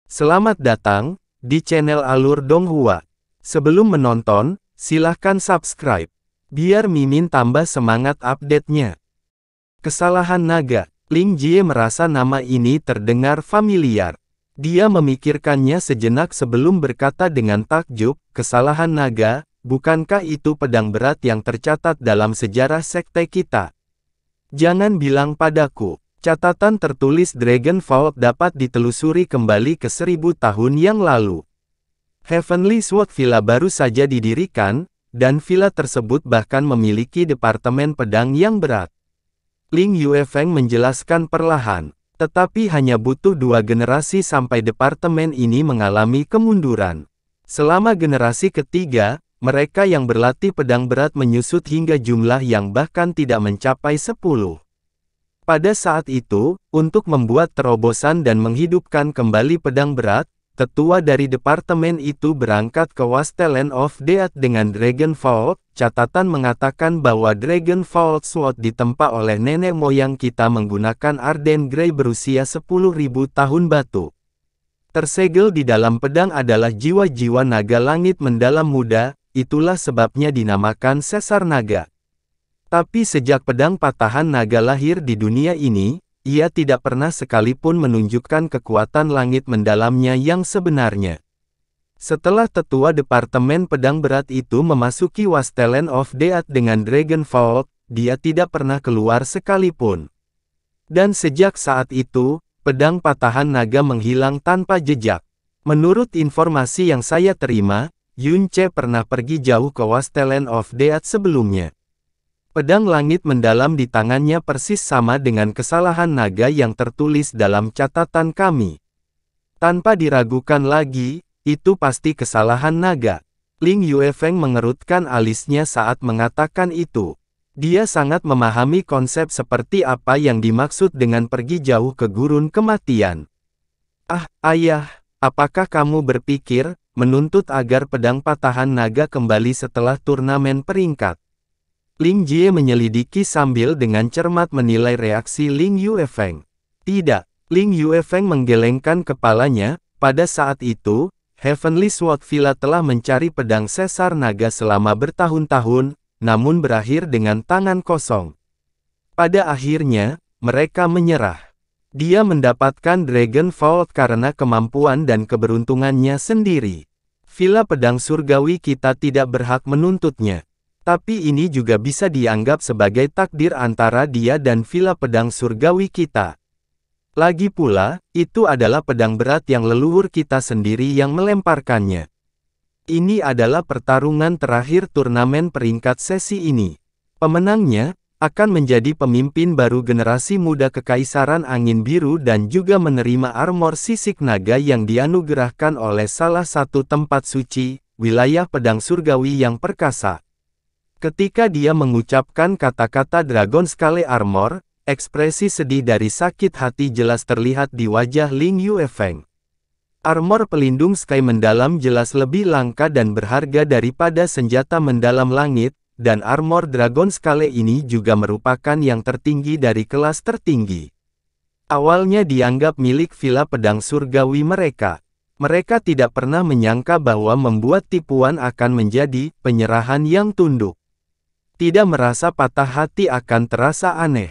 Selamat datang di channel Alur Donghua. Sebelum menonton, silahkan subscribe, biar Mimin tambah semangat update-nya. Kesalahan naga. Ling Jie merasa nama ini terdengar familiar. Dia memikirkannya sejenak sebelum berkata dengan takjub, kesalahan naga, bukankah itu pedang berat yang tercatat dalam sejarah sekte kita? Jangan bilang padaku. Catatan tertulis Dragon Vault dapat ditelusuri kembali ke 1000 tahun yang lalu. Heavenly Sword Villa baru saja didirikan, dan villa tersebut bahkan memiliki departemen pedang yang berat. Ling Yuefeng menjelaskan perlahan, tetapi hanya butuh 2 generasi sampai departemen ini mengalami kemunduran. Selama generasi ketiga, mereka yang berlatih pedang berat menyusut hingga jumlah yang bahkan tidak mencapai 10. Pada saat itu, untuk membuat terobosan dan menghidupkan kembali pedang berat, tetua dari departemen itu berangkat ke Wasteland of Death dengan Dragon Vault. Catatan mengatakan bahwa Dragon Vault Sword ditempa oleh nenek moyang kita menggunakan Arden Grey berusia 10.000 tahun batu. Tersegel di dalam pedang adalah jiwa-jiwa naga langit mendalam muda, itulah sebabnya dinamakan Sesar Naga. Tapi sejak pedang patahan naga lahir di dunia ini, ia tidak pernah sekalipun menunjukkan kekuatan langit mendalamnya yang sebenarnya. Setelah tetua departemen pedang berat itu memasuki Wasteland of Death dengan Dragon Vault, dia tidak pernah keluar sekalipun. Dan sejak saat itu, pedang patahan naga menghilang tanpa jejak. Menurut informasi yang saya terima, Yun Che pernah pergi jauh ke Wasteland of Death sebelumnya. Pedang langit mendalam di tangannya persis sama dengan kesalahan naga yang tertulis dalam catatan kami. Tanpa diragukan lagi, itu pasti kesalahan naga. Ling Yuefeng mengerutkan alisnya saat mengatakan itu. Dia sangat memahami konsep seperti apa yang dimaksud dengan pergi jauh ke gurun kematian. Ah, ayah, apakah kamu berpikir menuntut agar pedang patahan naga kembali setelah turnamen peringkat? Ling Jie menyelidiki sambil dengan cermat menilai reaksi Ling Yuefeng. Tidak, Ling Yuefeng menggelengkan kepalanya. Pada saat itu, Heavenly Sword Villa telah mencari pedang Sesar Naga selama bertahun-tahun, namun berakhir dengan tangan kosong. Pada akhirnya, mereka menyerah. Dia mendapatkan Dragon Vault karena kemampuan dan keberuntungannya sendiri. Villa pedang surgawi kita tidak berhak menuntutnya. Tapi ini juga bisa dianggap sebagai takdir antara dia dan villa pedang surgawi kita. Lagi pula, itu adalah pedang berat yang leluhur kita sendiri yang melemparkannya. Ini adalah pertarungan terakhir turnamen peringkat sesi ini. Pemenangnya akan menjadi pemimpin baru generasi muda Kekaisaran Angin Biru dan juga menerima armor sisik naga yang dianugerahkan oleh salah satu tempat suci, wilayah pedang surgawi yang perkasa. Ketika dia mengucapkan kata-kata Dragon Scale Armor, ekspresi sedih dari sakit hati jelas terlihat di wajah Ling Yuefeng. Armor pelindung Sky mendalam jelas lebih langka dan berharga daripada senjata mendalam langit, dan armor Dragon Scale ini juga merupakan yang tertinggi dari kelas tertinggi. Awalnya dianggap milik villa pedang surgawi mereka. Mereka tidak pernah menyangka bahwa membuat tipuan akan menjadi penyerahan yang tunduk. Tidak merasa patah hati akan terasa aneh.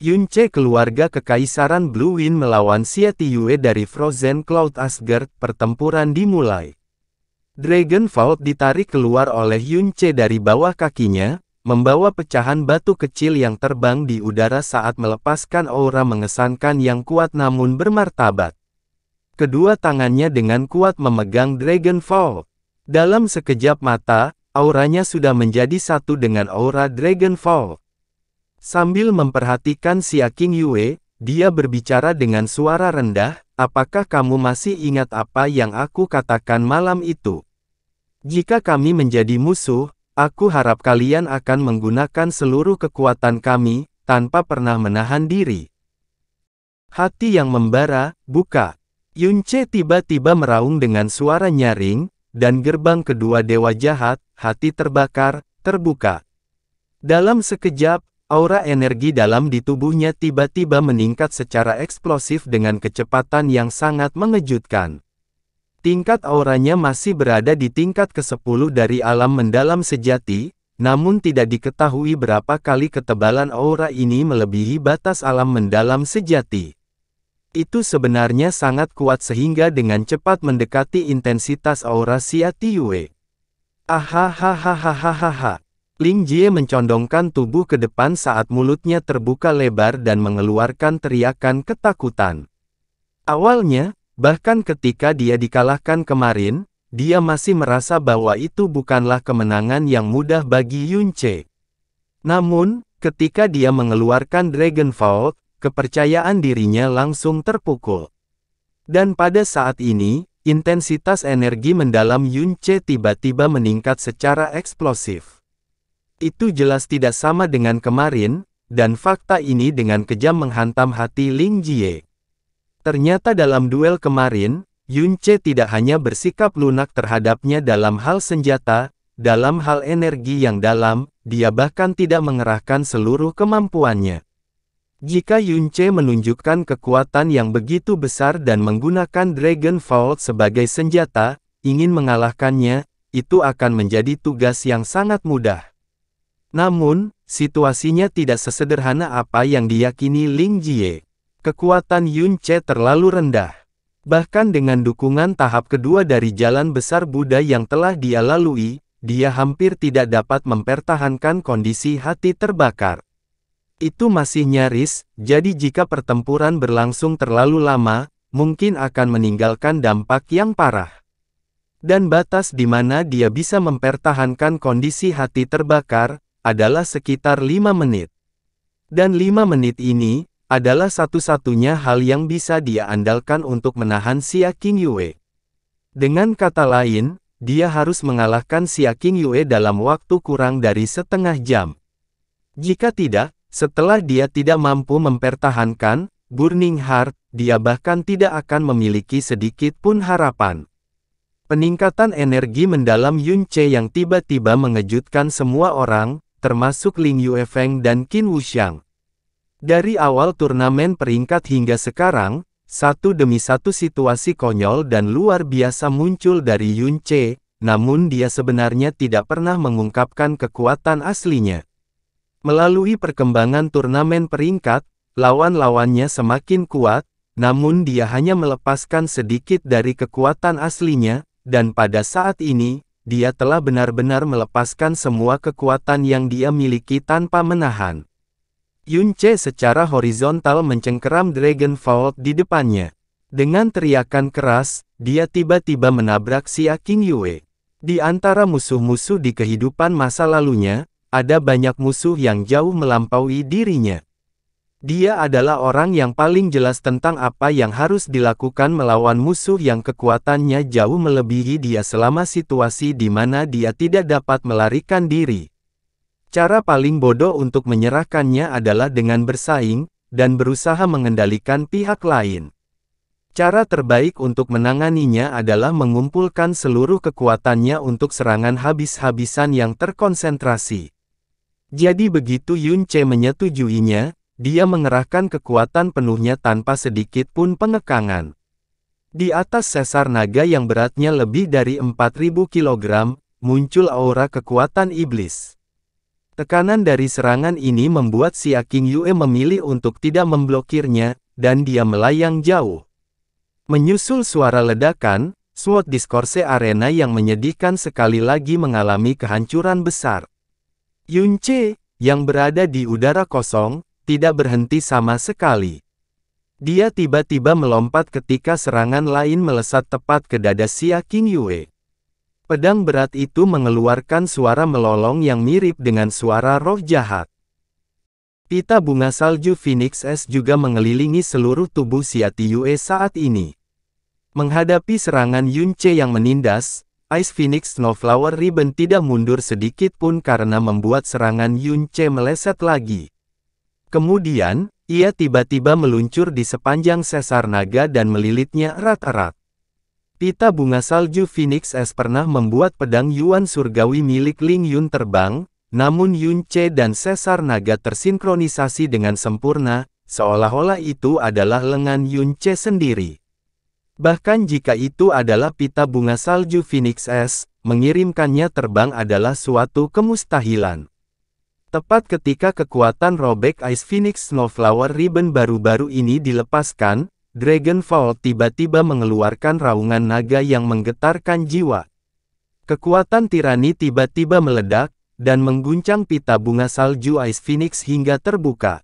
Yun Che keluarga Kekaisaran Blue Wind melawan Xia Tiyue dari Frozen Cloud Asgard, pertempuran dimulai. Dragon Vault ditarik keluar oleh Yun Che dari bawah kakinya, membawa pecahan batu kecil yang terbang di udara saat melepaskan aura mengesankan yang kuat namun bermartabat. Kedua tangannya dengan kuat memegang Dragon Vault. Dalam sekejap mata, auranya sudah menjadi satu dengan aura Dragon Vault. Sambil memperhatikan Xia King Yue, dia berbicara dengan suara rendah, apakah kamu masih ingat apa yang aku katakan malam itu? Jika kami menjadi musuh, aku harap kalian akan menggunakan seluruh kekuatan kami, tanpa pernah menahan diri. Hati yang membara, buka. Yun Che tiba-tiba meraung dengan suara nyaring, dan gerbang kedua dewa jahat, hati terbakar, terbuka. Dalam sekejap, aura energi dalam di tubuhnya tiba-tiba meningkat secara eksplosif dengan kecepatan yang sangat mengejutkan. Tingkat auranya masih berada di tingkat ke-10 dari alam mendalam sejati, namun tidak diketahui berapa kali ketebalan aura ini melebihi batas alam mendalam sejati. Itu sebenarnya sangat kuat sehingga dengan cepat mendekati intensitas aura Xia Tiyue. Ahahahahahaha. Ling Jie mencondongkan tubuh ke depan saat mulutnya terbuka lebar dan mengeluarkan teriakan ketakutan. Awalnya, bahkan ketika dia dikalahkan kemarin, dia masih merasa bahwa itu bukanlah kemenangan yang mudah bagi Yunce. Namun, ketika dia mengeluarkan Dragon Vault, kepercayaan dirinya langsung terpukul. Dan pada saat ini, intensitas energi mendalam Yunce tiba-tiba meningkat secara eksplosif. Itu jelas tidak sama dengan kemarin, dan fakta ini dengan kejam menghantam hati Ling Jie. Ternyata dalam duel kemarin, Yunce tidak hanya bersikap lunak terhadapnya dalam hal senjata, dalam hal energi yang dalam, dia bahkan tidak mengerahkan seluruh kemampuannya. Jika Yunce menunjukkan kekuatan yang begitu besar dan menggunakan Dragon Vault sebagai senjata, ingin mengalahkannya, itu akan menjadi tugas yang sangat mudah. Namun, situasinya tidak sesederhana apa yang diyakini Ling Jie. Kekuatan Yunce terlalu rendah. Bahkan dengan dukungan tahap kedua dari jalan besar Buddha yang telah dia lalui, dia hampir tidak dapat mempertahankan kondisi hati terbakar. Itu masih nyaris, jadi jika pertempuran berlangsung terlalu lama, mungkin akan meninggalkan dampak yang parah. Dan batas di mana dia bisa mempertahankan kondisi hati terbakar, adalah sekitar 5 menit. Dan 5 menit ini, adalah satu-satunya hal yang bisa dia andalkan untuk menahan Xia Qingyue. Dengan kata lain, dia harus mengalahkan Xia Qingyue dalam waktu kurang dari setengah jam. Jika tidak, setelah dia tidak mampu mempertahankan Burning Heart, dia bahkan tidak akan memiliki sedikit pun harapan. Peningkatan energi mendalam Yunce yang tiba-tiba mengejutkan semua orang, termasuk Ling Yuefeng dan Qin Wuxiang. Dari awal turnamen peringkat hingga sekarang, satu demi satu situasi konyol dan luar biasa muncul dari Yunce, namun dia sebenarnya tidak pernah mengungkapkan kekuatan aslinya. Melalui perkembangan turnamen peringkat, lawan-lawannya semakin kuat, namun dia hanya melepaskan sedikit dari kekuatan aslinya, dan pada saat ini, dia telah benar-benar melepaskan semua kekuatan yang dia miliki tanpa menahan. Yunce secara horizontal mencengkeram Dragon Vault di depannya. Dengan teriakan keras, dia tiba-tiba menabrak Xia Qingyue. Di antara musuh-musuh di kehidupan masa lalunya, ada banyak musuh yang jauh melampaui dirinya. Dia adalah orang yang paling jelas tentang apa yang harus dilakukan melawan musuh yang kekuatannya jauh melebihi dia selama situasi di mana dia tidak dapat melarikan diri. Cara paling bodoh untuk menyerahkannya adalah dengan bersaing, dan berusaha mengendalikan pihak lain. Cara terbaik untuk menanganinya adalah mengumpulkan seluruh kekuatannya untuk serangan habis-habisan yang terkonsentrasi. Jadi begitu Yunce menyetujuinya, dia mengerahkan kekuatan penuhnya tanpa sedikit pun pengekangan. Di atas sesar naga yang beratnya lebih dari 4.000 kg, muncul aura kekuatan iblis. Tekanan dari serangan ini membuat Xia Qingyue memilih untuk tidak memblokirnya, dan dia melayang jauh. Menyusul suara ledakan, Sword Discourse Arena yang menyedihkan sekali lagi mengalami kehancuran besar. Yunce, yang berada di udara kosong, tidak berhenti sama sekali. Dia tiba-tiba melompat ketika serangan lain melesat tepat ke dada Xia Qingyue. Pedang berat itu mengeluarkan suara melolong yang mirip dengan suara roh jahat. Pita bunga salju Phoenix S juga mengelilingi seluruh tubuh Xia Tiyue saat ini. Menghadapi serangan Yunce yang menindas, Ice Phoenix Snowflower Ribbon tidak mundur sedikit pun karena membuat serangan Yunce meleset lagi. Kemudian, ia tiba-tiba meluncur di sepanjang sesar naga dan melilitnya erat-erat. Pita bunga salju Phoenix S pernah membuat pedang Yuan surgawi milik Ling Yun terbang, namun Yunce dan sesar naga tersinkronisasi dengan sempurna, seolah-olah itu adalah lengan Yunce sendiri. Bahkan jika itu adalah pita bunga salju Phoenix S, mengirimkannya terbang adalah suatu kemustahilan. Tepat ketika kekuatan robek Ice Phoenix Snowflower Ribbon baru-baru ini dilepaskan, Dragonfall tiba-tiba mengeluarkan raungan naga yang menggetarkan jiwa. Kekuatan tirani tiba-tiba meledak, dan mengguncang pita bunga salju Ice Phoenix hingga terbuka.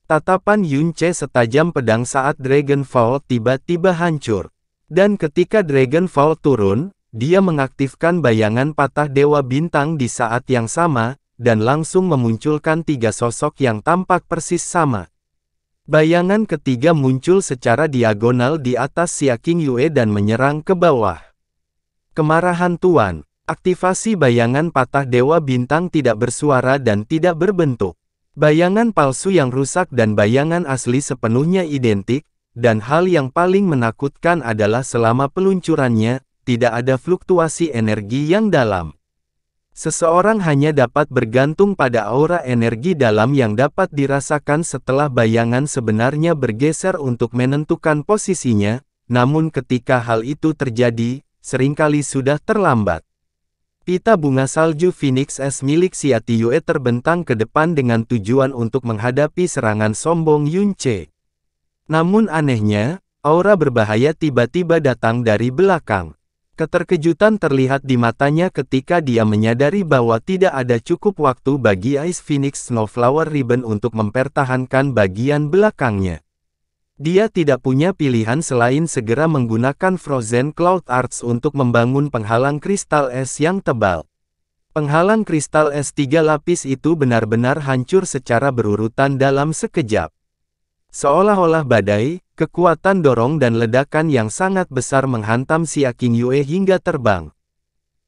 Tatapan Yunce setajam pedang saat Dragonfall tiba-tiba hancur. Dan ketika Dragonfall turun, dia mengaktifkan bayangan patah Dewa Bintang di saat yang sama, dan langsung memunculkan tiga sosok yang tampak persis sama. Bayangan ketiga muncul secara diagonal di atas Xia King Yue dan menyerang ke bawah. Kemarahan Tuan. Aktivasi bayangan patah Dewa Bintang tidak bersuara dan tidak berbentuk. Bayangan palsu yang rusak dan bayangan asli sepenuhnya identik, dan hal yang paling menakutkan adalah selama peluncurannya, tidak ada fluktuasi energi yang dalam. Seseorang hanya dapat bergantung pada aura energi dalam yang dapat dirasakan setelah bayangan sebenarnya bergeser untuk menentukan posisinya, namun ketika hal itu terjadi, seringkali sudah terlambat. Pita bunga salju Phoenix S milik Xia Tiyue terbentang ke depan dengan tujuan untuk menghadapi serangan sombong Yunce. Namun anehnya, aura berbahaya tiba-tiba datang dari belakang. Keterkejutan terlihat di matanya ketika dia menyadari bahwa tidak ada cukup waktu bagi Ice Phoenix Snowflower Ribbon untuk mempertahankan bagian belakangnya. Dia tidak punya pilihan selain segera menggunakan Frozen Cloud Arts untuk membangun penghalang kristal es yang tebal. Penghalang kristal es 3 lapis itu benar-benar hancur secara berurutan dalam sekejap. Seolah-olah badai, kekuatan dorong dan ledakan yang sangat besar menghantam Xia King Yue hingga terbang.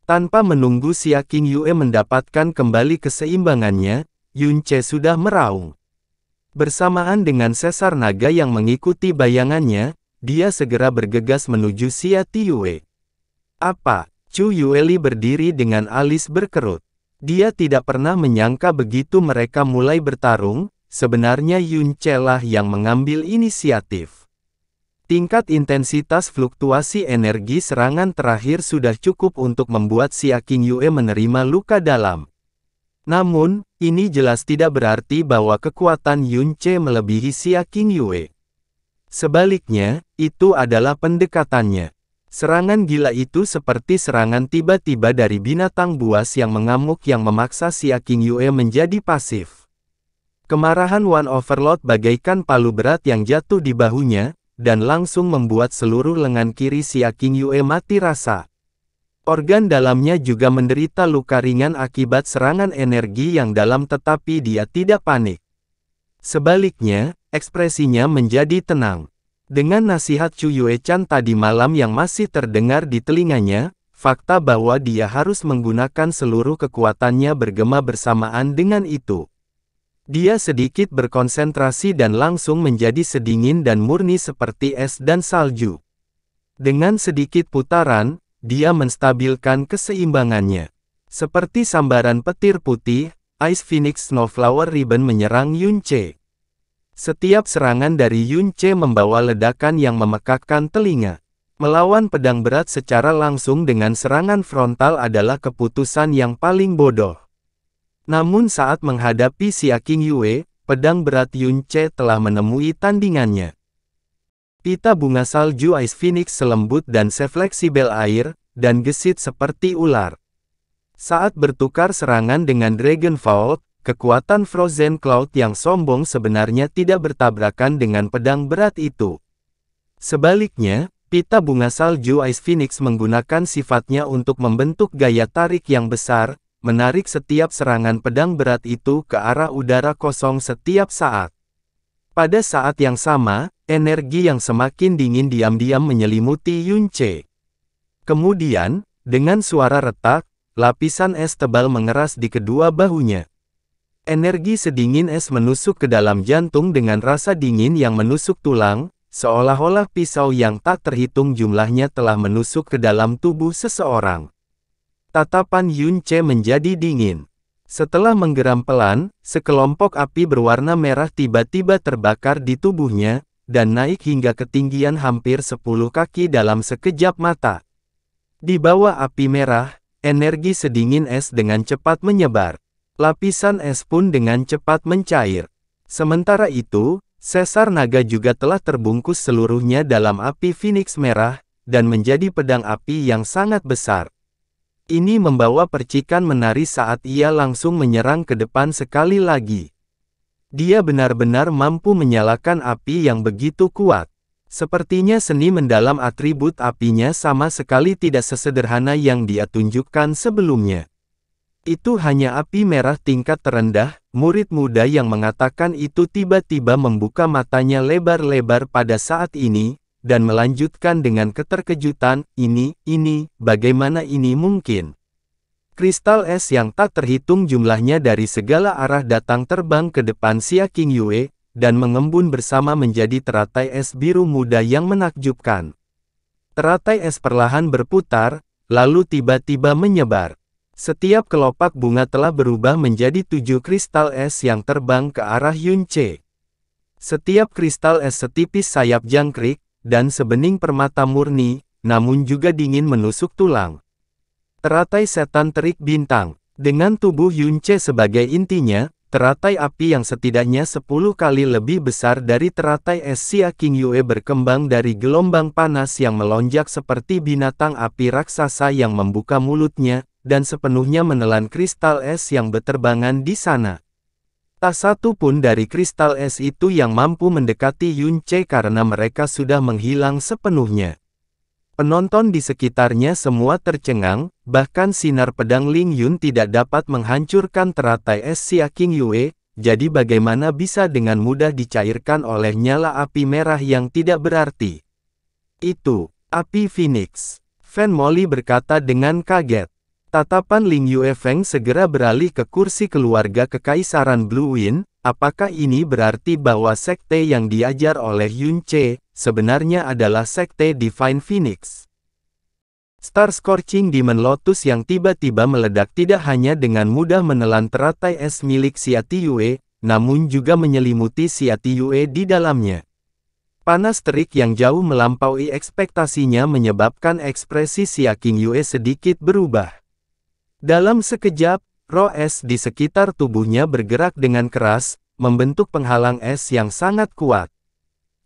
Tanpa menunggu Xia King Yue mendapatkan kembali keseimbangannya, Yunce sudah meraung. Bersamaan dengan sesar naga yang mengikuti bayangannya, dia segera bergegas menuju Xia Tiyue. Apa? Chu Yueli berdiri dengan alis berkerut. Dia tidak pernah menyangka begitu mereka mulai bertarung. Sebenarnya Yunce lah yang mengambil inisiatif. Tingkat intensitas fluktuasi energi serangan terakhir sudah cukup untuk membuat Xia King Yue menerima luka dalam. Namun, ini jelas tidak berarti bahwa kekuatan Yunce melebihi Xia King Yue. Sebaliknya, itu adalah pendekatannya. Serangan gila itu seperti serangan tiba-tiba dari binatang buas yang mengamuk yang memaksa Xia King Yue menjadi pasif. Kemarahan One Overlord bagaikan palu berat yang jatuh di bahunya, dan langsung membuat seluruh lengan kiri Xia King Yue mati rasa. Organ dalamnya juga menderita luka ringan akibat serangan energi yang dalam tetapi dia tidak panik. Sebaliknya, ekspresinya menjadi tenang. Dengan nasihat Chu Yue-chan tadi malam yang masih terdengar di telinganya, fakta bahwa dia harus menggunakan seluruh kekuatannya bergema bersamaan dengan itu. Dia sedikit berkonsentrasi dan langsung menjadi sedingin dan murni seperti es dan salju. Dengan sedikit putaran, dia menstabilkan keseimbangannya. Seperti sambaran petir putih, Ice Phoenix Snowflower Ribbon menyerang Yunce. Setiap serangan dari Yunce membawa ledakan yang memekakkan telinga. Melawan pedang berat secara langsung dengan serangan frontal adalah keputusan yang paling bodoh. Namun saat menghadapi Xia King Yue, pedang berat Yunce telah menemui tandingannya. Pita bunga salju Ice Phoenix selembut dan sefleksibel air, dan gesit seperti ular. Saat bertukar serangan dengan Dragonfall, kekuatan Frozen Cloud yang sombong sebenarnya tidak bertabrakan dengan pedang berat itu. Sebaliknya, pita bunga salju Ice Phoenix menggunakan sifatnya untuk membentuk gaya tarik yang besar, menarik setiap serangan pedang berat itu ke arah udara kosong setiap saat. Pada saat yang sama, energi yang semakin dingin diam-diam menyelimuti Yunce. Kemudian, dengan suara retak, lapisan es tebal mengeras di kedua bahunya. Energi sedingin es menusuk ke dalam jantung dengan rasa dingin yang menusuk tulang, seolah-olah pisau yang tak terhitung jumlahnya telah menusuk ke dalam tubuh seseorang. Tatapan Yunce menjadi dingin. Setelah menggeram pelan, sekelompok api berwarna merah tiba-tiba terbakar di tubuhnya, dan naik hingga ketinggian hampir 10 kaki dalam sekejap mata. Di bawah api merah, energi sedingin es dengan cepat menyebar. Lapisan es pun dengan cepat mencair. Sementara itu, sesar naga juga telah terbungkus seluruhnya dalam api Phoenix merah, dan menjadi pedang api yang sangat besar. Ini membawa percikan menari saat ia langsung menyerang ke depan sekali lagi. Dia benar-benar mampu menyalakan api yang begitu kuat. Sepertinya seni mendalam atribut apinya sama sekali tidak sesederhana yang dia tunjukkan sebelumnya. Itu hanya api merah tingkat terendah. Murid muda yang mengatakan itu tiba-tiba membuka matanya lebar-lebar pada saat ini, dan melanjutkan dengan keterkejutan, ini, bagaimana ini mungkin? Kristal es yang tak terhitung jumlahnya dari segala arah datang terbang ke depan Xia Qingyue, dan mengembun bersama menjadi teratai es biru muda yang menakjubkan. Teratai es perlahan berputar, lalu tiba-tiba menyebar. Setiap kelopak bunga telah berubah menjadi 7 kristal es yang terbang ke arah Yunce. Setiap kristal es setipis sayap jangkrik, dan sebening permata murni, namun juga dingin menusuk tulang. Teratai setan terik bintang. Dengan tubuh Yunce sebagai intinya, teratai api yang setidaknya 10 kali lebih besar dari teratai es Xia Qingyue berkembang dari gelombang panas yang melonjak seperti binatang api raksasa yang membuka mulutnya, dan sepenuhnya menelan kristal es yang berterbangan di sana. Tak satu pun dari kristal es itu yang mampu mendekati Yunce karena mereka sudah menghilang sepenuhnya. Penonton di sekitarnya semua tercengang, bahkan sinar pedang Ling Yun tidak dapat menghancurkan teratai es Xia Qingyue, jadi bagaimana bisa dengan mudah dicairkan oleh nyala api merah yang tidak berarti? Itu, api Phoenix. Fan Molly berkata dengan kaget. Tatapan Ling Yuefeng segera beralih ke kursi keluarga kekaisaran Blue Wind. Apakah ini berarti bahwa sekte yang diajar oleh Yunce sebenarnya adalah sekte Divine Phoenix? Star Scorching Demon Lotus yang tiba-tiba meledak tidak hanya dengan mudah menelan teratai es milik Xia Tiyue, namun juga menyelimuti Xia Tiyue di dalamnya. Panas terik yang jauh melampaui ekspektasinya menyebabkan ekspresi Xia Qingyue sedikit berubah. Dalam sekejap, roh es di sekitar tubuhnya bergerak dengan keras, membentuk penghalang es yang sangat kuat.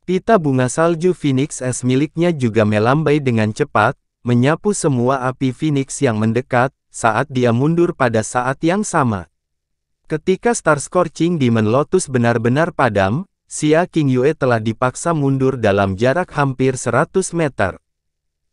Pita bunga salju Phoenix es miliknya juga melambai dengan cepat, menyapu semua api Phoenix yang mendekat, saat dia mundur pada saat yang sama. Ketika Star Scorching Demon Lotus benar-benar padam, Xia Qingyue telah dipaksa mundur dalam jarak hampir 100 meter.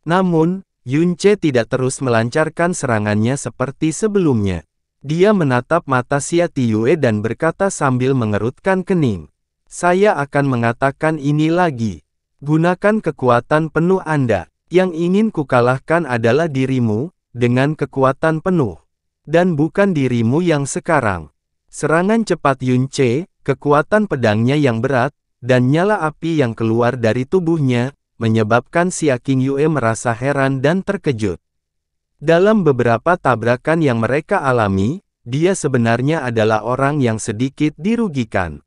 Namun, Yunce tidak terus melancarkan serangannya seperti sebelumnya. Dia menatap mata Xia Tiyue dan berkata sambil mengerutkan kening. Saya akan mengatakan ini lagi. Gunakan kekuatan penuh Anda. Yang ingin kukalahkan adalah dirimu, dengan kekuatan penuh. Dan bukan dirimu yang sekarang. Serangan cepat Yunce, kekuatan pedangnya yang berat, dan nyala api yang keluar dari tubuhnya, menyebabkan Xia Qingyue merasa heran dan terkejut. Dalam beberapa tabrakan yang mereka alami, dia sebenarnya adalah orang yang sedikit dirugikan.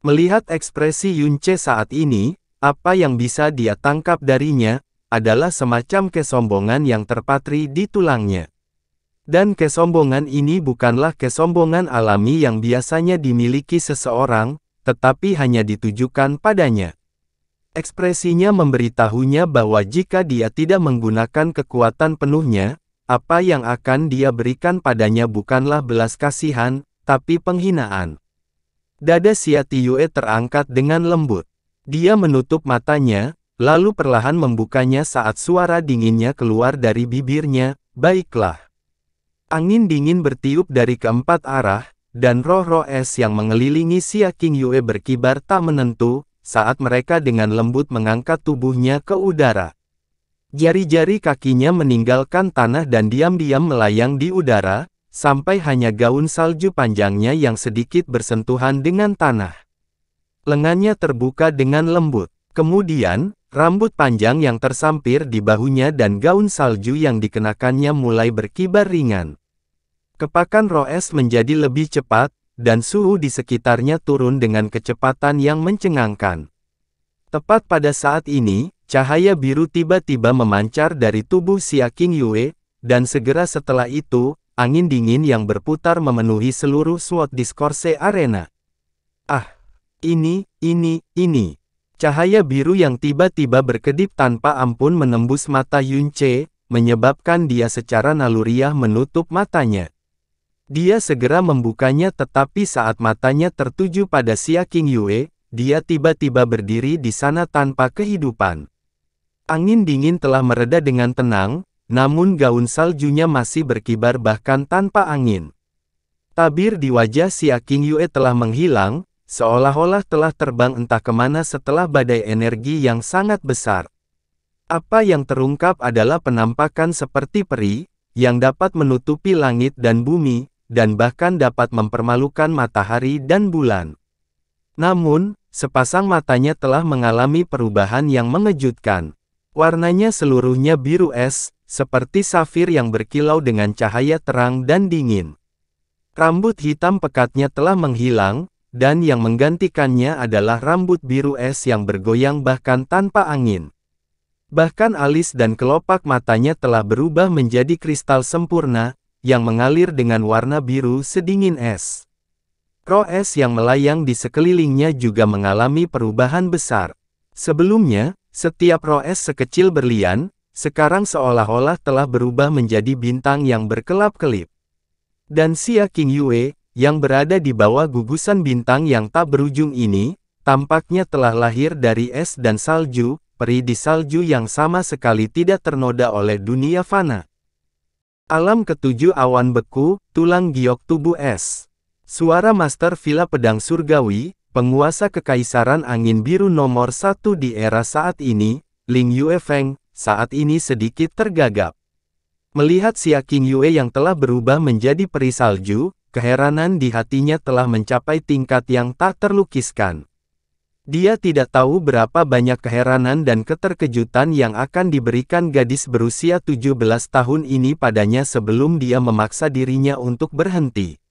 Melihat ekspresi Yunce saat ini, apa yang bisa dia tangkap darinya, adalah semacam kesombongan yang terpatri di tulangnya. Dan kesombongan ini bukanlah kesombongan alami yang biasanya dimiliki seseorang, tetapi hanya ditujukan padanya. Ekspresinya memberitahunya bahwa jika dia tidak menggunakan kekuatan penuhnya, apa yang akan dia berikan padanya bukanlah belas kasihan, tapi penghinaan. Dada Xia Tiyue terangkat dengan lembut. Dia menutup matanya, lalu perlahan membukanya saat suara dinginnya keluar dari bibirnya, baiklah. Angin dingin bertiup dari keempat arah, dan roh-roh es yang mengelilingi Xia Qingyue berkibar tak menentu, saat mereka dengan lembut mengangkat tubuhnya ke udara. Jari-jari kakinya meninggalkan tanah dan diam-diam melayang di udara, sampai hanya gaun salju panjangnya yang sedikit bersentuhan dengan tanah. Lengannya terbuka dengan lembut. Kemudian, rambut panjang yang tersampir di bahunya dan gaun salju yang dikenakannya mulai berkibar ringan. Kepakan roh es menjadi lebih cepat, dan suhu di sekitarnya turun dengan kecepatan yang mencengangkan. Tepat pada saat ini, cahaya biru tiba-tiba memancar dari tubuh Xia Qingyue, dan segera setelah itu, angin dingin yang berputar memenuhi seluruh SWOT Discourse Arena. Ah! Ini. Cahaya biru yang tiba-tiba berkedip tanpa ampun menembus mata Yunce, menyebabkan dia secara naluriah menutup matanya. Dia segera membukanya tetapi saat matanya tertuju pada Xia Qingyue, dia tiba-tiba berdiri di sana tanpa kehidupan. Angin dingin telah mereda dengan tenang, namun gaun saljunya masih berkibar bahkan tanpa angin. Tabir di wajah Xia Qingyue telah menghilang, seolah-olah telah terbang entah kemana setelah badai energi yang sangat besar. Apa yang terungkap adalah penampakan seperti peri, yang dapat menutupi langit dan bumi, dan bahkan dapat mempermalukan matahari dan bulan. Namun, sepasang matanya telah mengalami perubahan yang mengejutkan. Warnanya seluruhnya biru es, seperti safir yang berkilau dengan cahaya terang dan dingin. Rambut hitam pekatnya telah menghilang, dan yang menggantikannya adalah rambut biru es yang bergoyang bahkan tanpa angin. Bahkan alis dan kelopak matanya telah berubah menjadi kristal sempurna, yang mengalir dengan warna biru sedingin es. Roh es yang melayang di sekelilingnya juga mengalami perubahan besar. Sebelumnya, setiap roh es sekecil berlian, sekarang seolah-olah telah berubah menjadi bintang yang berkelap-kelip. Dan Xia Qingyue, yang berada di bawah gugusan bintang yang tak berujung ini, tampaknya telah lahir dari es dan salju, peri di salju yang sama sekali tidak ternoda oleh dunia fana. Alam ketujuh awan beku, tulang giok tubuh es. Suara Master Villa Pedang Surgawi, penguasa kekaisaran angin biru nomor 1 di era saat ini, Ling Yuefeng, saat ini sedikit tergagap. Melihat Xia Qingyue yang telah berubah menjadi peri salju, keheranan di hatinya telah mencapai tingkat yang tak terlukiskan. Dia tidak tahu berapa banyak keheranan dan keterkejutan yang akan diberikan gadis berusia 17 tahun ini padanya sebelum dia memaksa dirinya untuk berhenti.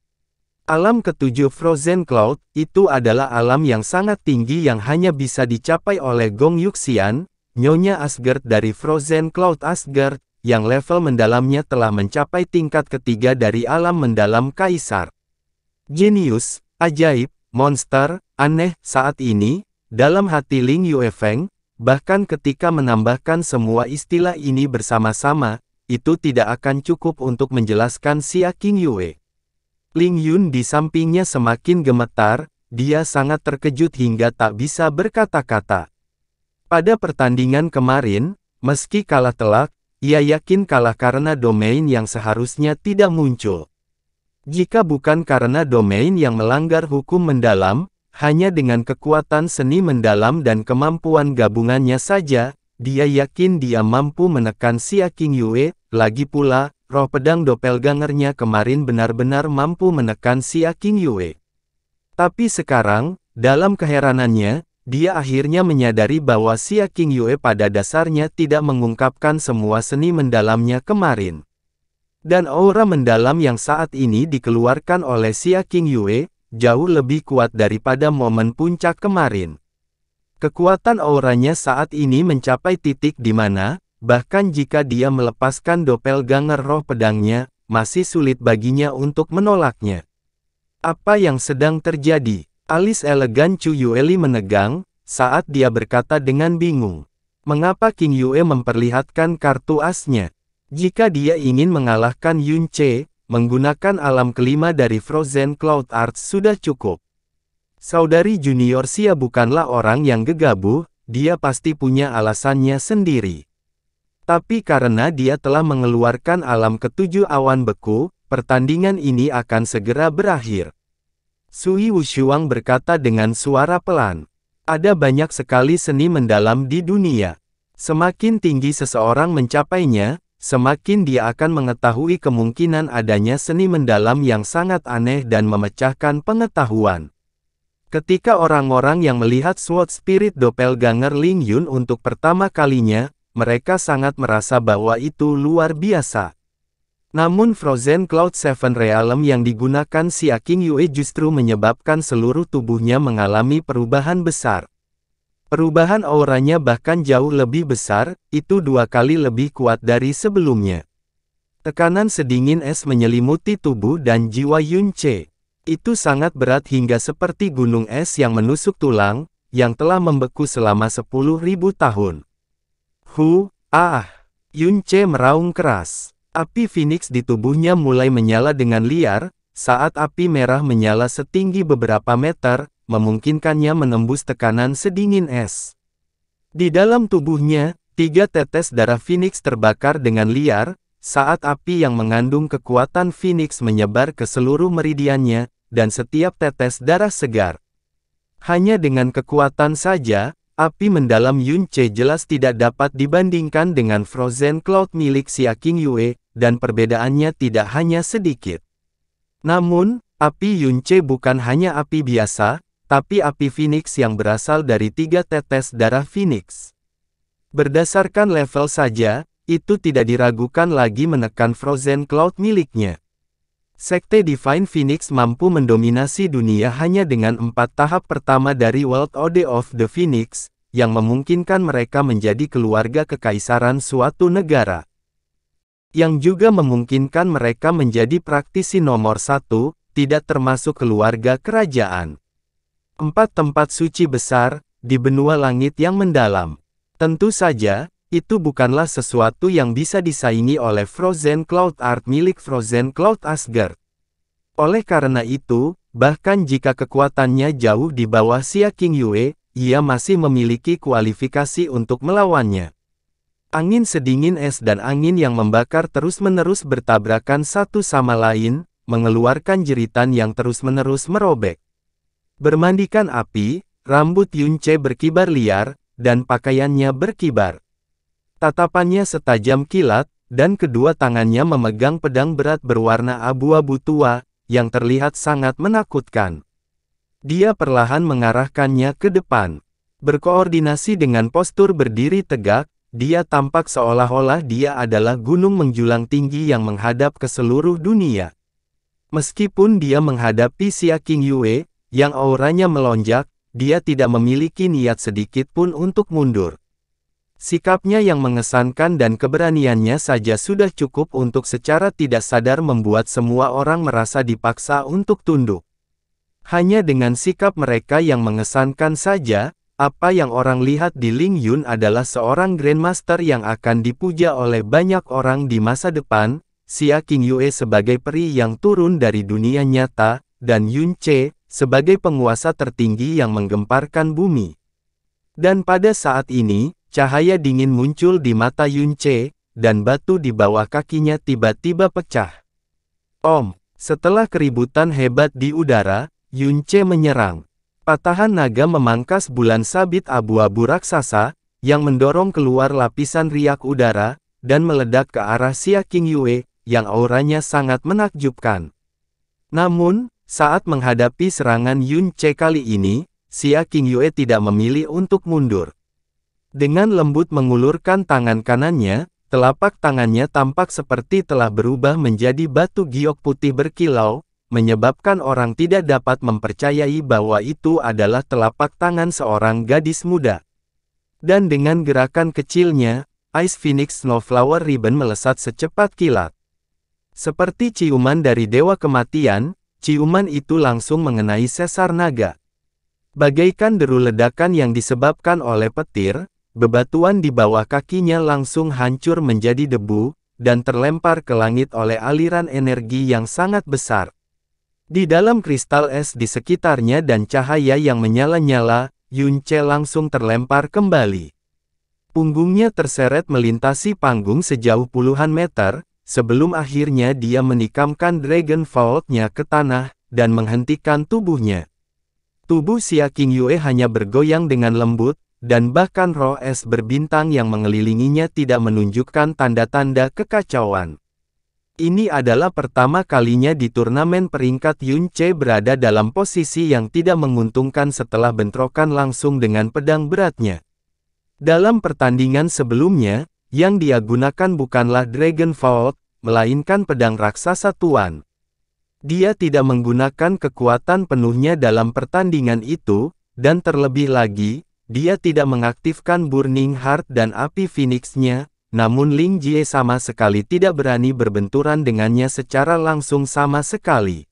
Alam ketujuh Frozen Cloud, itu adalah alam yang sangat tinggi yang hanya bisa dicapai oleh Gong Yuxian, Nyonya Asgard dari Frozen Cloud Asgard, yang level mendalamnya telah mencapai tingkat ketiga dari alam mendalam kaisar. Jenius, ajaib, monster, aneh, saat ini, dalam hati Ling Yuefeng, bahkan ketika menambahkan semua istilah ini bersama-sama, itu tidak akan cukup untuk menjelaskan Xia Qingyue. Ling Yun di sampingnya semakin gemetar, dia sangat terkejut hingga tak bisa berkata-kata. Pada pertandingan kemarin, meski kalah telak, ia yakin kalah karena domain yang seharusnya tidak muncul. Jika bukan karena domain yang melanggar hukum mendalam, hanya dengan kekuatan seni mendalam dan kemampuan gabungannya saja, dia yakin dia mampu menekan Xia Qingyue. Lagi pula, roh pedang doppelgangernya kemarin benar-benar mampu menekan Xia Qingyue. Tapi sekarang, dalam keheranannya, dia akhirnya menyadari bahwa Xia Qingyue pada dasarnya tidak mengungkapkan semua seni mendalamnya kemarin. Dan aura mendalam yang saat ini dikeluarkan oleh Xia Qingyue, jauh lebih kuat daripada momen puncak kemarin. Kekuatan auranya saat ini mencapai titik di mana, bahkan jika dia melepaskan doppelganger roh pedangnya, masih sulit baginya untuk menolaknya. Apa yang sedang terjadi? Alis elegan Chu Yueli menegang, saat dia berkata dengan bingung. Mengapa Qingyue memperlihatkan kartu asnya? Jika dia ingin mengalahkan Yunce, menggunakan alam kelima dari Frozen Cloud Arts sudah cukup. Saudari junior Xia bukanlah orang yang gegabah, dia pasti punya alasannya sendiri. Tapi karena dia telah mengeluarkan alam ketujuh awan beku, pertandingan ini akan segera berakhir. Sui Wushuang berkata dengan suara pelan. Ada banyak sekali seni mendalam di dunia. Semakin tinggi seseorang mencapainya, semakin dia akan mengetahui kemungkinan adanya seni mendalam yang sangat aneh dan memecahkan pengetahuan. Ketika orang-orang yang melihat Sword Spirit Doppelganger Ling Yun untuk pertama kalinya, mereka sangat merasa bahwa itu luar biasa. Namun Frozen Cloud Seven Realm yang digunakan Xia Qingyue justru menyebabkan seluruh tubuhnya mengalami perubahan besar. Perubahan auranya bahkan jauh lebih besar, itu 2 kali lebih kuat dari sebelumnya. Tekanan sedingin es menyelimuti tubuh dan jiwa Yunce. Itu sangat berat hingga seperti gunung es yang menusuk tulang, yang telah membeku selama 10.000 tahun. Yunce meraung keras. Api Phoenix di tubuhnya mulai menyala dengan liar, saat api merah menyala setinggi beberapa meter, memungkinkannya menembus tekanan sedingin es. Di dalam tubuhnya, 3 tetes darah Phoenix terbakar dengan liar, saat api yang mengandung kekuatan Phoenix menyebar ke seluruh meridiannya, dan setiap tetes darah segar. Hanya dengan kekuatan saja, api mendalam Yunce jelas tidak dapat dibandingkan dengan Frozen Cloud milik Xia Qingyue, dan perbedaannya tidak hanya sedikit. Namun, api Yunce bukan hanya api biasa, tapi api Phoenix yang berasal dari 3 tetes darah Phoenix. Berdasarkan level saja, itu tidak diragukan lagi menekan Frozen Cloud miliknya. Sekte Divine Phoenix mampu mendominasi dunia hanya dengan 4 tahap pertama dari World Ode of the Phoenix, yang memungkinkan mereka menjadi keluarga kekaisaran suatu negara. Yang juga memungkinkan mereka menjadi praktisi nomor 1, tidak termasuk keluarga kerajaan. 4 tempat suci besar, di benua langit yang mendalam. Tentu saja, itu bukanlah sesuatu yang bisa disaingi oleh Frozen Cloud Art milik Frozen Cloud Asgard. Oleh karena itu, bahkan jika kekuatannya jauh di bawah Xia Qingyue, ia masih memiliki kualifikasi untuk melawannya. Angin sedingin es dan angin yang membakar terus-menerus bertabrakan satu sama lain, mengeluarkan jeritan yang terus-menerus merobek. Bermandikan api, rambut Yunce berkibar liar, dan pakaiannya berkibar. Tatapannya setajam kilat, dan kedua tangannya memegang pedang berat berwarna abu-abu tua, yang terlihat sangat menakutkan. Dia perlahan mengarahkannya ke depan. Berkoordinasi dengan postur berdiri tegak, dia tampak seolah-olah dia adalah gunung menjulang tinggi yang menghadap ke seluruh dunia. Meskipun dia menghadapi Xia Qingyue, yang auranya melonjak, dia tidak memiliki niat sedikit pun untuk mundur. Sikapnya yang mengesankan dan keberaniannya saja sudah cukup untuk secara tidak sadar membuat semua orang merasa dipaksa untuk tunduk. Hanya dengan sikap mereka yang mengesankan saja, apa yang orang lihat di Ling Yun adalah seorang Grandmaster yang akan dipuja oleh banyak orang di masa depan, Xia Qingyue sebagai peri yang turun dari dunia nyata, dan Yunce sebagai penguasa tertinggi yang menggemparkan bumi. Dan pada saat ini, cahaya dingin muncul di mata Yunce, dan batu di bawah kakinya tiba-tiba pecah. Setelah keributan hebat di udara, Yunce menyerang. Patahan naga memangkas bulan sabit abu-abu raksasa, yang mendorong keluar lapisan riak udara, dan meledak ke arah Xia Qingyue, yang auranya sangat menakjubkan. Namun, saat menghadapi serangan Yunce kali ini, Xia Qingyue tidak memilih untuk mundur. Dengan lembut mengulurkan tangan kanannya, telapak tangannya tampak seperti telah berubah menjadi batu giok putih berkilau, menyebabkan orang tidak dapat mempercayai bahwa itu adalah telapak tangan seorang gadis muda. Dan dengan gerakan kecilnya, Ice Phoenix Snowflower Ribbon melesat secepat kilat. Seperti ciuman dari Dewa Kematian, ciuman itu langsung mengenai sesar naga. Bagaikan deru ledakan yang disebabkan oleh petir, bebatuan di bawah kakinya langsung hancur menjadi debu, dan terlempar ke langit oleh aliran energi yang sangat besar. Di dalam kristal es di sekitarnya dan cahaya yang menyala-nyala, Yunce langsung terlempar kembali. Punggungnya terseret melintasi panggung sejauh puluhan meter, sebelum akhirnya dia menikamkan Dragon Vault-nya ke tanah, dan menghentikan tubuhnya. Tubuh Xia Qingyue hanya bergoyang dengan lembut, dan bahkan roh es berbintang yang mengelilinginya tidak menunjukkan tanda-tanda kekacauan. Ini adalah pertama kalinya di turnamen peringkat Yunce berada dalam posisi yang tidak menguntungkan setelah bentrokan langsung dengan pedang beratnya. Dalam pertandingan sebelumnya, yang dia gunakan bukanlah Dragon Vault, melainkan pedang raksasa tuan. Dia tidak menggunakan kekuatan penuhnya dalam pertandingan itu, dan terlebih lagi, dia tidak mengaktifkan Burning Heart dan api Phoenix-nya, namun Ling Jie sama sekali tidak berani berbenturan dengannya secara langsung sama sekali.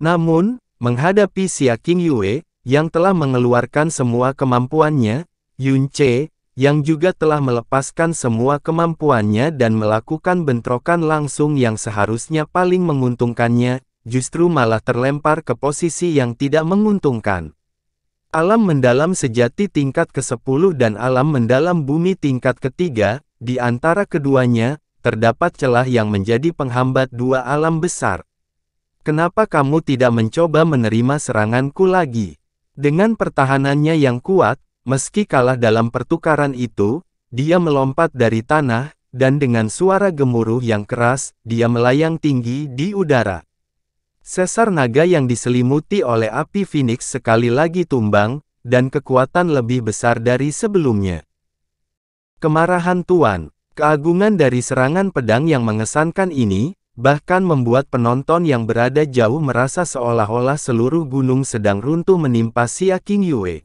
Namun, menghadapi Xia Qingyue, yang telah mengeluarkan semua kemampuannya, Yun Ce, yang juga telah melepaskan semua kemampuannya dan melakukan bentrokan langsung yang seharusnya paling menguntungkannya, justru malah terlempar ke posisi yang tidak menguntungkan. Alam mendalam sejati tingkat ke-10 dan alam mendalam bumi tingkat ketiga, di antara keduanya, terdapat celah yang menjadi penghambat dua alam besar. Kenapa kamu tidak mencoba menerima seranganku lagi? Dengan pertahanannya yang kuat, meski kalah dalam pertukaran itu, dia melompat dari tanah, dan dengan suara gemuruh yang keras, dia melayang tinggi di udara. Sesar naga yang diselimuti oleh api Phoenix sekali lagi tumbang, dan kekuatan lebih besar dari sebelumnya. Kemarahan Tuan, keagungan dari serangan pedang yang mengesankan ini, bahkan membuat penonton yang berada jauh merasa seolah-olah seluruh gunung sedang runtuh menimpa Xia Qingyue.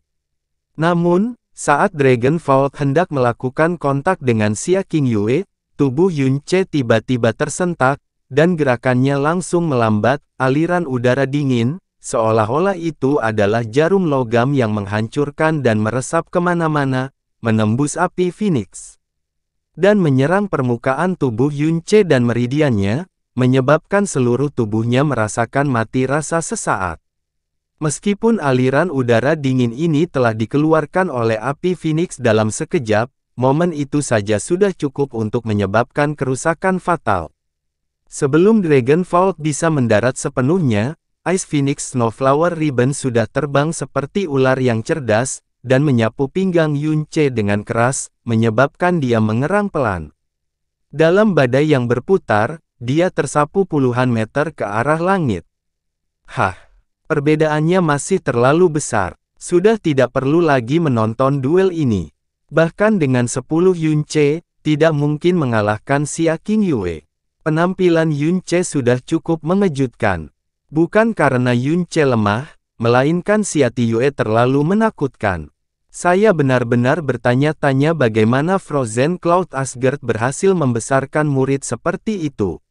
Namun, saat Dragon Vault hendak melakukan kontak dengan Xia Qingyue, tubuh Yun Ce tiba-tiba tersentak, dan gerakannya langsung melambat. Aliran udara dingin, seolah-olah itu adalah jarum logam yang menghancurkan dan meresap kemana-mana, menembus api Phoenix, dan menyerang permukaan tubuh Yun Ce dan meridiannya, menyebabkan seluruh tubuhnya merasakan mati rasa sesaat. Meskipun aliran udara dingin ini telah dikeluarkan oleh api Phoenix dalam sekejap, momen itu saja sudah cukup untuk menyebabkan kerusakan fatal. Sebelum Dragon Vault bisa mendarat sepenuhnya, Ice Phoenix Snowflower Ribbon sudah terbang seperti ular yang cerdas, dan menyapu pinggang Yun Ce dengan keras, menyebabkan dia mengerang pelan. Dalam badai yang berputar, dia tersapu puluhan meter ke arah langit. Hah! Perbedaannya masih terlalu besar. Sudah tidak perlu lagi menonton duel ini. Bahkan dengan 10 Yun Ce, tidak mungkin mengalahkan Xia Qingyue. Penampilan Yun Ce sudah cukup mengejutkan. Bukan karena Yun Ce lemah, melainkan Xia Qingyue terlalu menakutkan. Saya benar-benar bertanya-tanya bagaimana Frozen Cloud Asgard berhasil membesarkan murid seperti itu.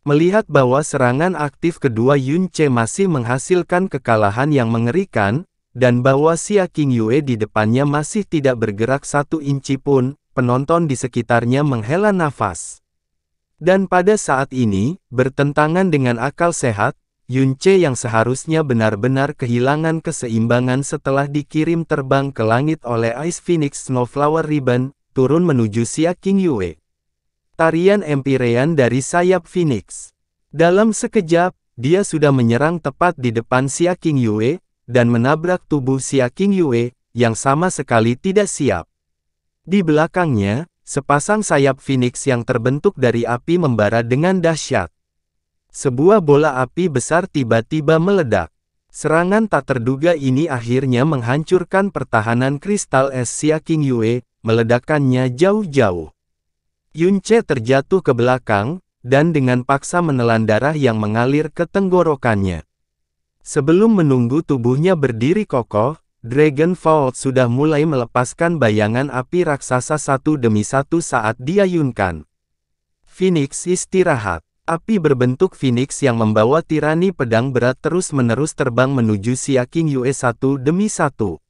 Melihat bahwa serangan aktif kedua Yun Ce masih menghasilkan kekalahan yang mengerikan, dan bahwa Xia Qingyue di depannya masih tidak bergerak satu inci pun, penonton di sekitarnya menghela nafas. Dan pada saat ini, bertentangan dengan akal sehat, Yun Ce yang seharusnya benar-benar kehilangan keseimbangan setelah dikirim terbang ke langit oleh Ice Phoenix Snowflower Ribbon, turun menuju Xia Qingyue. Tarian Empyrean dari sayap Phoenix. Dalam sekejap, dia sudah menyerang tepat di depan Xia Qingyue, dan menabrak tubuh Xia Qingyue, yang sama sekali tidak siap. Di belakangnya, sepasang sayap Phoenix yang terbentuk dari api membara dengan dahsyat. Sebuah bola api besar tiba-tiba meledak. Serangan tak terduga ini akhirnya menghancurkan pertahanan kristal es Xia Qingyue, meledakkannya jauh-jauh. Yun Ce terjatuh ke belakang, dan dengan paksa menelan darah yang mengalir ke tenggorokannya. Sebelum menunggu tubuhnya berdiri kokoh, Dragon Vault sudah mulai melepaskan bayangan api raksasa satu demi satu saat diayunkan. Phoenix istirahat. Api berbentuk Phoenix yang membawa tirani pedang berat terus-menerus terbang menuju Xia Qingyue satu demi satu.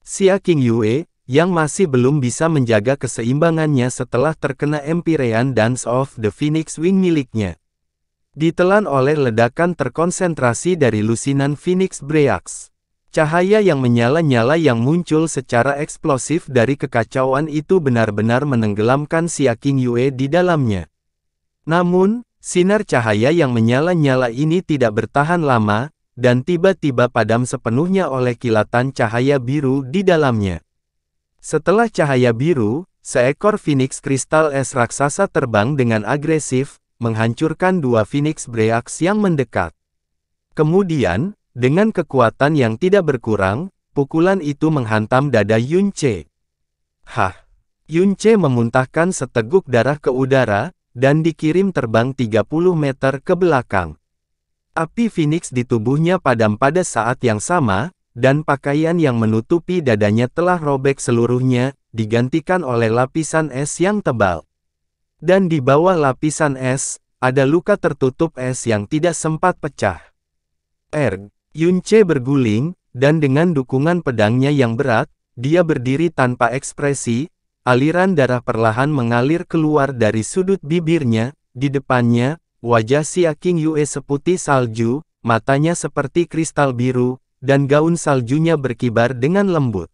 Xia Qingyue, yang masih belum bisa menjaga keseimbangannya setelah terkena Empyrean Dance of the Phoenix Wing miliknya, ditelan oleh ledakan terkonsentrasi dari lusinan Phoenix Breax. Cahaya yang menyala-nyala yang muncul secara eksplosif dari kekacauan itu benar-benar menenggelamkan Xia Qingyue di dalamnya. Namun, sinar cahaya yang menyala-nyala ini tidak bertahan lama, dan tiba-tiba padam sepenuhnya oleh kilatan cahaya biru di dalamnya. Setelah cahaya biru, seekor Phoenix kristal es raksasa terbang dengan agresif, menghancurkan dua Phoenix Breax yang mendekat. Kemudian, dengan kekuatan yang tidak berkurang, pukulan itu menghantam dada Yun Ce. Hah! Yun Ce memuntahkan seteguk darah ke udara, dan dikirim terbang 30 meter ke belakang. Api Phoenix di tubuhnya padam pada saat yang sama, dan pakaian yang menutupi dadanya telah robek seluruhnya, digantikan oleh lapisan es yang tebal. Dan di bawah lapisan es, ada luka tertutup es yang tidak sempat pecah. Yunche berguling, dan dengan dukungan pedangnya yang berat, dia berdiri tanpa ekspresi, aliran darah perlahan mengalir keluar dari sudut bibirnya, di depannya, wajah Xia Qingyue seputih salju, matanya seperti kristal biru, dan gaun saljunya berkibar dengan lembut.